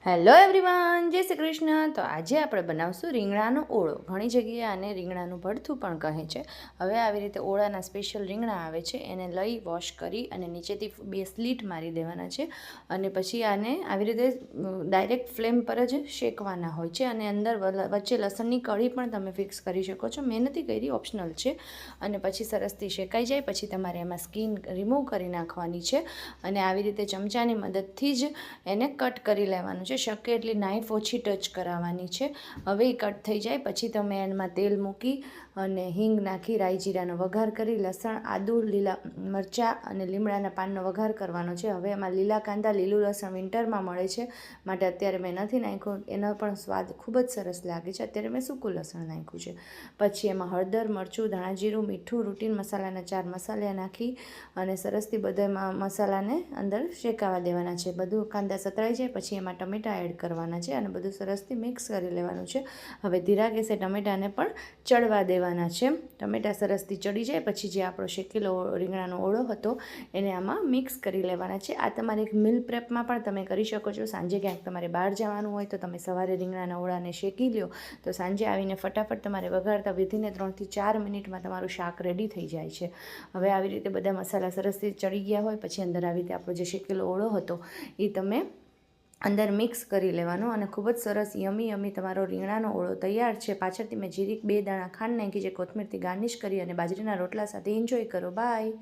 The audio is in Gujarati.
હેલો એવરીવન, જય શ્રી કૃષ્ણ। તો આજે આપણે બનાવશું રીંગણાનો ઓળો। ઘણી જગ્યાએ આને રીંગણાનું ભરથું પણ કહે છે। હવે આવી રીતે ઓળાના સ્પેશિયલ રીંગણા આવે છે, એને લઈ વોશ કરી અને નીચેથી 2 સ્લીટ મારી દેવાના છે અને પછી આને આવી રીતે ડાયરેક્ટ ફ્લેમ પર જ શેકવાના હોય છે અને અંદર વચ્ચે લસણની કળી પણ તમે ફિક્સ કરી શકો છો। મેં નથી કરી, ઓપ્શનલ છે। અને પછી સરસથી શેકાઈ જાય પછી તમારે એમાં સ્કીન રિમૂવ કરી નાખવાની છે અને આવી રીતે ચમચાની મદદથી જ એને કટ કરી લેવાનું છે। શક્ય એટલી નાઈફ ઓછી ટચ કરાવવાની છે। હવે એ કટ થઈ જાય પછી તમે એમાં તેલ મૂકી અને હિંગ નાખી રાઈ જીરાનો વઘાર કરી લસણ આદું લીલા મરચાં અને લીમડાના પાનનો વઘાર કરવાનો છે। હવે એમાં લીલા કાંદા લીલું લસણ વિન્ટરમાં મળે છે માટે અત્યારે મેં નથી નાખ્યું, એનો પણ સ્વાદ ખૂબ જ સરસ લાગે છે। અત્યારે મેં સૂકું લસણ નાખ્યું છે। પછી એમાં હળદર મરચું ધાણા જીરું મીઠું રૂટીન મસાલાના 4 મસાલા નાખી અને સરસથી બધા મસાલાને અંદર શેકાવા દેવાના છે। બધું કાંદા સતળાઈ જાય પછી એમાં ટમેટા એડ કરવાના છે અને બધું સરસથી મિક્સ કરી લેવાનું છે। હવે ધીરા ગેસે ટમેટાને પણ ચડવા દેવાના છે। ટમેટા સરસથી ચડી જાય પછી જે આપણો શેકેલો રીંગણાનો ઓળો હતો એને આમાં મિક્સ કરી લેવાના છે। આ તમારે એક મીલ પ્રેપમાં પણ તમે કરી શકો છો। સાંજે ક્યાંક તમારે બહાર જવાનું હોય તો તમે સવારે રીંગણાના ઓળાને શેકી લો તો સાંજે આવીને ફટાફટ તમારે વઘારતા વિધિને 3 થી 4 મિનિટમાં તમારું શાક રેડી થઈ જાય છે। હવે આવી રીતે બધા મસાલા સરસથી ચડી ગયા હોય પછી અંદર આવી રીતે આપણો જે શેકેલો ઓળો હતો એ તમે અંદર મિક્સ કરી લેવાનો અને ખૂબ જ સરસ યમી તમારો રીંગણાનો ઓળો તૈયાર છે। પાછળથી મેં જીરીક 2 દાણા ખાંડ નાખી છે, કોથમીરથી ગાર્નિશ કરી અને બાજરીના રોટલા સાથે એન્જોય કરો। બાય।